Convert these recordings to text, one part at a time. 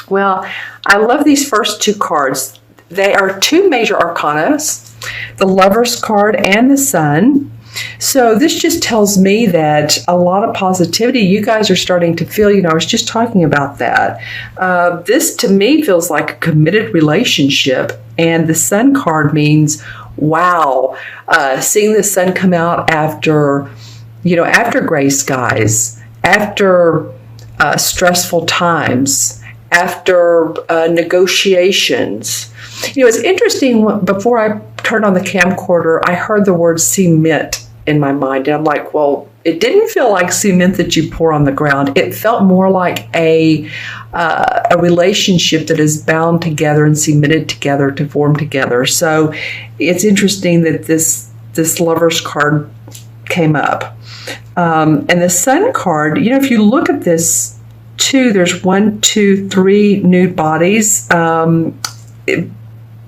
Well, I love these first two cards. They are two major arcanas, the Lover's card and the Sun. So this just tells me that a lot of positivity you guys are starting to feel. I was just talking about that. This to me feels like a committed relationship, and the Sun card means, wow, seeing the sun come out after gray skies, after stressful times, after negotiations. It's interesting, before I turned on the camcorder, I heard the word cement in my mind. And I'm like, well, it didn't feel like cement that you pour on the ground. It felt more like a relationship that is bound together and cemented together to form together. So it's interesting that this Lover's card came up. And the Sun card, if you look at this too, there's 1, 2, 3 nude bodies.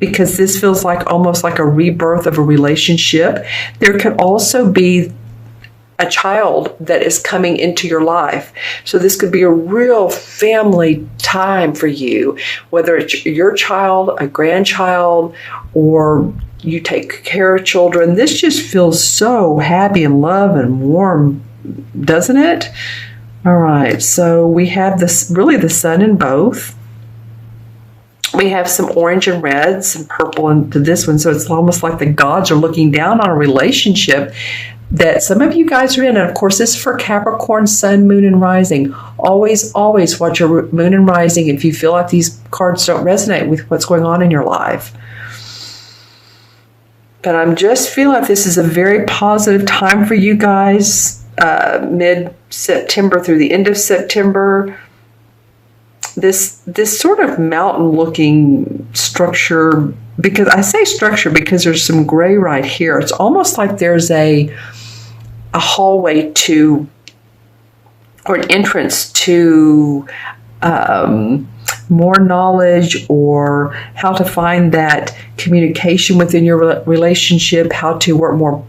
Because this feels like almost like a rebirth of a relationship. There could also be a child that is coming into your life. So this could be a real family time for you, whether it's your child, a grandchild, or you take care of children. This just feels so happy and love and warm, doesn't it? All right, so we have this, really the Sun in both. We have some orange and reds and purple into this one. So it's almost like the gods are looking down on a relationship that some of you guys are in. And of course, this is for Capricorn, Sun, Moon, and Rising. Always, always watch your Moon and Rising if you feel like these cards don't resonate with what's going on in your life. But I'm just feeling like this is a very positive time for you guys, mid-September through the end of September. This sort of mountain-looking structure, because I say structure because there's some gray right here. It's almost like there's a hallway to, or an entrance to more knowledge, or how to find that communication within your relationship, how to work more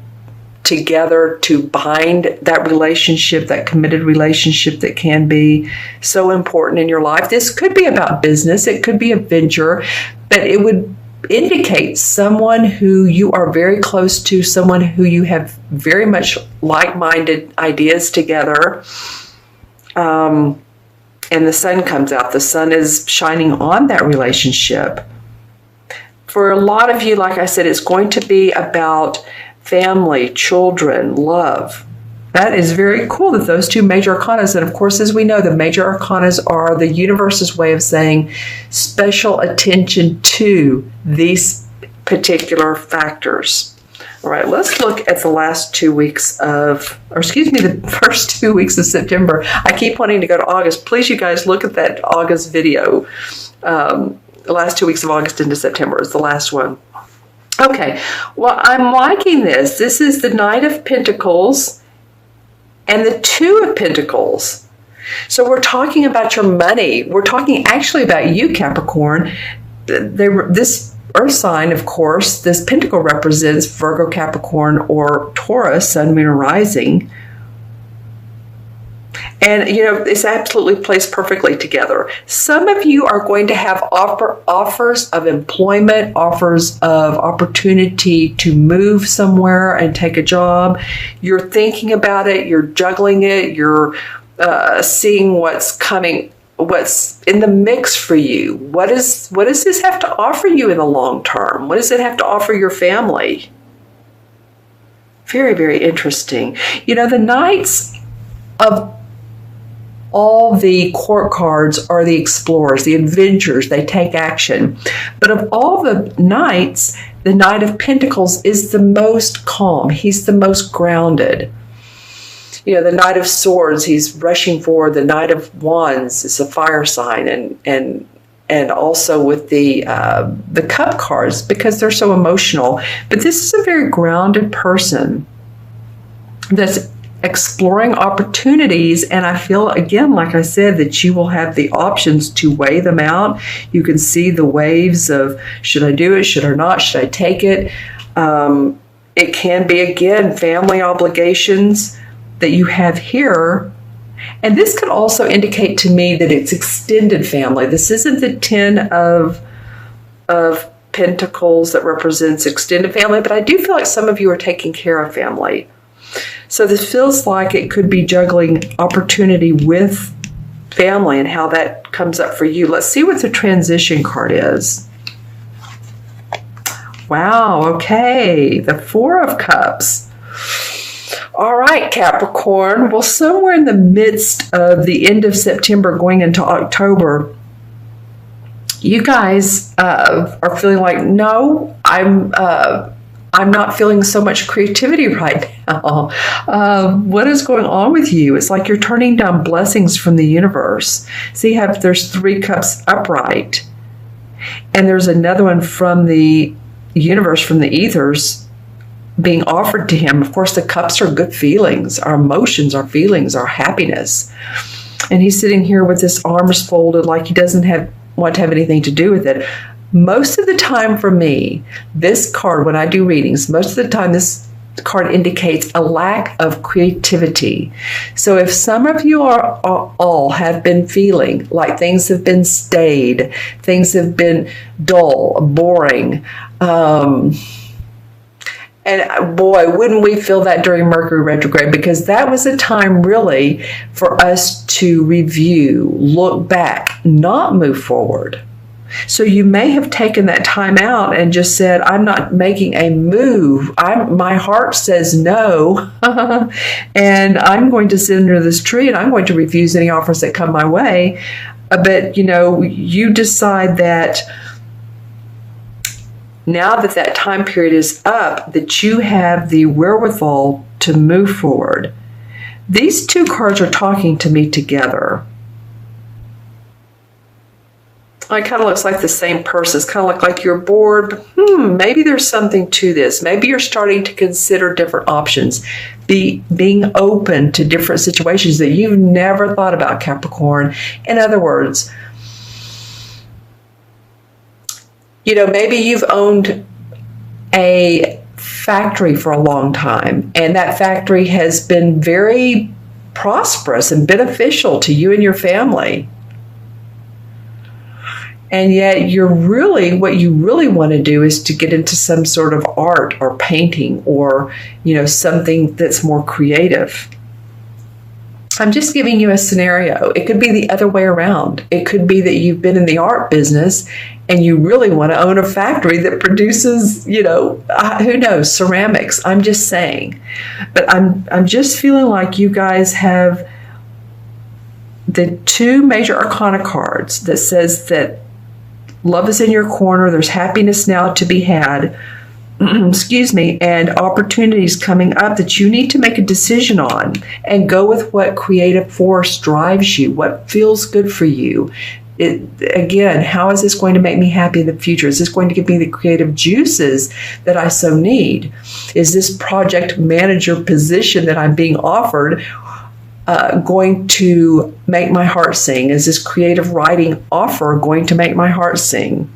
together to bind that relationship, that committed relationship that can be so important in your life. This could be about business. It could be a venture, but it would indicate someone who you are very close to, someone who you have very much like-minded ideas together. And the Sun comes out. The Sun is shining on that relationship. For a lot of you, like I said, it's going to be about family, children, love. That is very cool that those two major arcanas, and of course, as we know, the major arcanas are the universe's way of saying special attention to these particular factors. All right, let's look at the last 2 weeks of, the first 2 weeks of September. I keep wanting to go to August. Please, you guys, look at that August video. The last 2 weeks of August into September is the last one. Okay, well, I'm liking this. This is the Knight of Pentacles and the Two of Pentacles. So we're talking about your money. We're talking actually about you, Capricorn. This Earth sign, of course, this pentacle represents Virgo, Capricorn, or Taurus, Sun, Moon, or Rising. And, it's absolutely placed perfectly together. Some of you are going to have offers of employment, offers of opportunity to move somewhere and take a job. You're thinking about it. You're juggling it. You're seeing what's coming, what's in the mix for you. What does this have to offer you in the long term? What does it have to offer your family? Very, very interesting. The Knights of all the court cards are the explorers, the adventurers. They take action. But of all the knights, the Knight of Pentacles is the most calm. He's the most grounded. The Knight of Swords, he's rushing forward. The Knight of Wands is a fire sign, and also with the Cup cards, because they're so emotional. But this is a very grounded person that's exploring opportunities, and I feel, again, like I said, that you will have the options to weigh them out. You can see the waves of, should I do it, should I not, should I take it? It can be, again, family obligations that you have here, And this could also indicate to me that it's extended family. This isn't the 10 of Pentacles that represents extended family, but I do feel like some of you are taking care of family. So this feels like it could be juggling opportunity with family and how that comes up for you. Let's see what the transition card is. Wow, okay, the Four of Cups. All right, Capricorn. Well, somewhere in the midst of the end of September going into October, you guys are feeling like, no, I'm not feeling so much creativity right now. What is going on with you? It's like you're turning down blessings from the universe. See how there's 3 cups upright, and there's another one from the universe, from the ethers, being offered to him. Of course, the cups are good feelings, our emotions, our feelings, our happiness. And he's sitting here with his arms folded like he doesn't want to have anything to do with it. Most of the time for me, this card, when I do readings, most of the time this card indicates a lack of creativity. So if some of you all have been feeling like things have been staid, things have been dull, boring, and boy, wouldn't we feel that during Mercury retrograde, because that was a time really for us to review, look back, not move forward. So you may have taken that time out and just said, I'm not making a move. My heart says no, and I'm going to sit under this tree and I'm going to refuse any offers that come my way. But, you decide that now that that time period is up, that you have the wherewithal to move forward. These 2 cards are talking to me together. It kind of looks like the same person. It's kind of like you're bored, but maybe there's something to this. Maybe you're starting to consider different options, being open to different situations that you've never thought about, Capricorn. In other words, maybe you've owned a factory for a long time, and that factory has been very prosperous and beneficial to you and your family. And yet what you really want to do is to get into some sort of art or painting or, something that's more creative. I'm just giving you a scenario. It could be the other way around. It could be that you've been in the art business and you really want to own a factory that produces, who knows, ceramics. I'm just saying. But I'm just feeling like you guys have the 2 major arcana cards that says that love is in your corner. There's happiness now to be had. Excuse me, and opportunities coming up that you need to make a decision on and go with what creative force drives you, what feels good for you. Again, how is this going to make me happy in the future? Is this going to give me the creative juices that I so need? Is this project manager position that I'm being offered going to make my heart sing? Is this creative writing offer going to make my heart sing?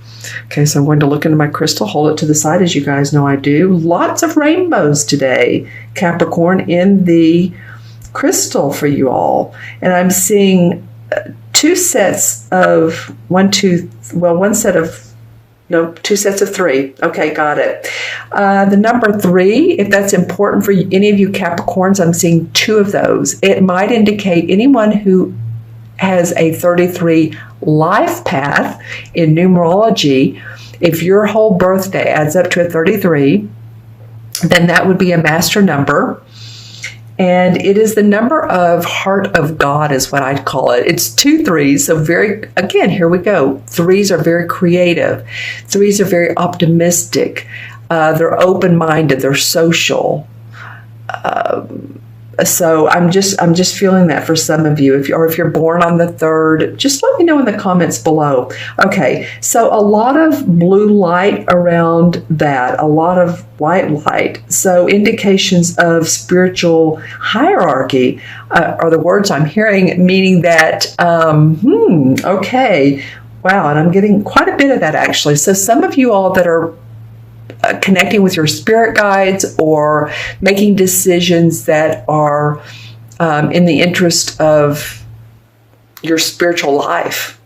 Okay, so I'm going to look into my crystal, hold it to the side, as you guys know I do. Lots of rainbows today, Capricorn, in the crystal for you all. And I'm seeing 2 sets of 2 sets of 3. Okay, got it. The number 3, if that's important for any of you Capricorns, I'm seeing 2 of those. It might indicate anyone who has a 33 life path in numerology. If your whole birthday adds up to a 33, then that would be a master number. And it is the number of heart of God is what I'd call it. It's 2 3s. So again, here we go. 3s are very creative. 3s are very optimistic. They're open-minded. They're social. So I'm just feeling that for some of you. If you're born on the 3rd, just let me know in the comments below. Okay, so a lot of blue light around that, a lot of white light. So indications of spiritual hierarchy are the words I'm hearing, meaning that, okay, wow, and I'm getting quite a bit of that actually. So some of you all that are connecting with your spirit guides or making decisions that are in the interest of your spiritual life,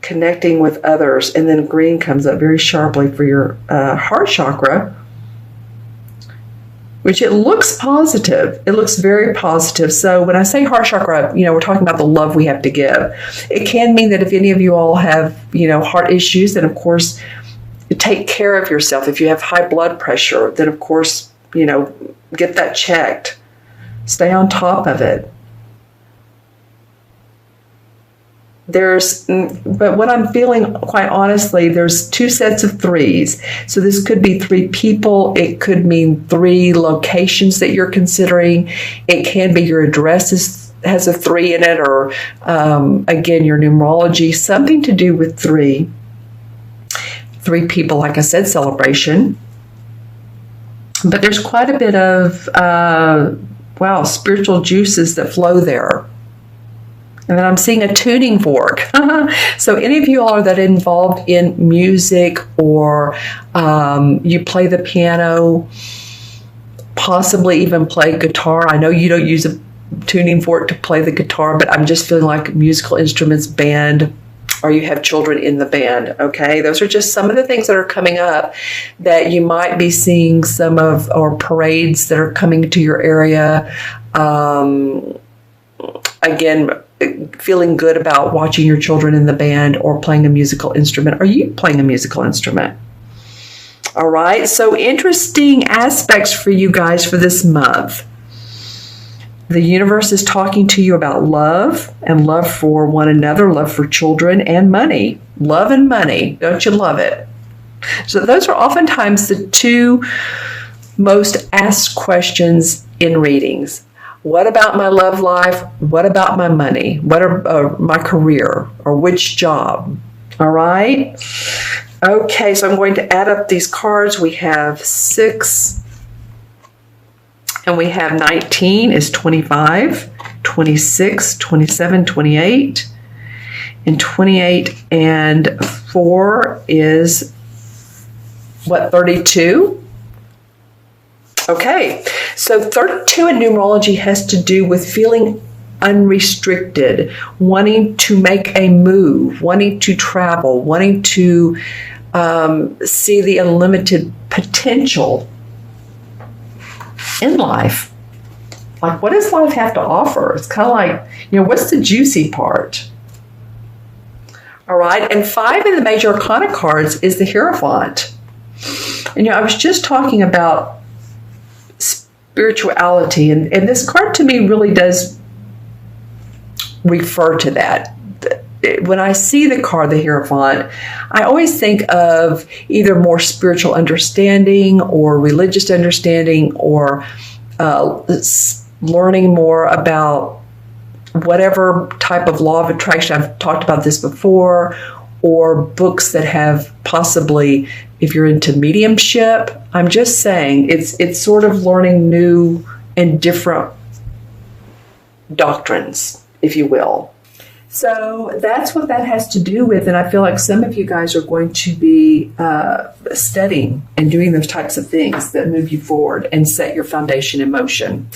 connecting with others. And then green comes up very sharply for your heart chakra, which it looks positive. It looks very positive. So when I say heart chakra, we're talking about the love we have to give. It can mean that if any of you all have, heart issues, then of course, take care of yourself. If you have high blood pressure, then of course, get that checked. Stay on top of it. But what I'm feeling, quite honestly, there's 2 sets of 3s. So this could be 3 people. It could mean 3 locations that you're considering. It can be your address has a 3 in it, or again, your numerology, something to do with 3. 3 people, like I said, celebration. But there's quite a bit of, spiritual juices that flow there. And then I'm seeing a tuning fork. So any of you all are that involved in music, or you play the piano, possibly even play guitar. I know you don't use a tuning fork to play the guitar, but I'm just feeling like musical instruments, band, or you have children in the band, okay? Those are just some of the things that are coming up that you might be seeing or parades that are coming to your area. Again, feeling good about watching your children in the band or playing a musical instrument. Are you playing a musical instrument? All right, so interesting aspects for you guys for this month. The universe is talking to you about love, and love for one another, love for children, and money. Love and money. Don't you love it? So those are oftentimes the 2 most asked questions in readings. What about my love life? What about my money? What are my career, or which job? All right. Okay, so I'm going to add up these cards. We have 6, and we have 19 is 25, 26, 27, 28, and 28 and 4 is 32? Okay, so 32 in numerology has to do with feeling unrestricted, wanting to make a move, wanting to travel, wanting to see the unlimited potential in life. Like, what does life have to offer? It's kind of like, what's the juicy part? All right, and 5 in the major arcana cards is the Hierophant. And I was just talking about spirituality, and this card to me really does refer to that. When I see the card, the Hierophant, I always think of either more spiritual understanding or religious understanding, or learning more about whatever type of law of attraction. I've talked about this before, or books that have possibly, if you're into mediumship, I'm just saying it's sort of learning new and different doctrines, if you will. So that's what that has to do with, and I feel like some of you guys are going to be studying and doing those types of things that move you forward and set your foundation in motion.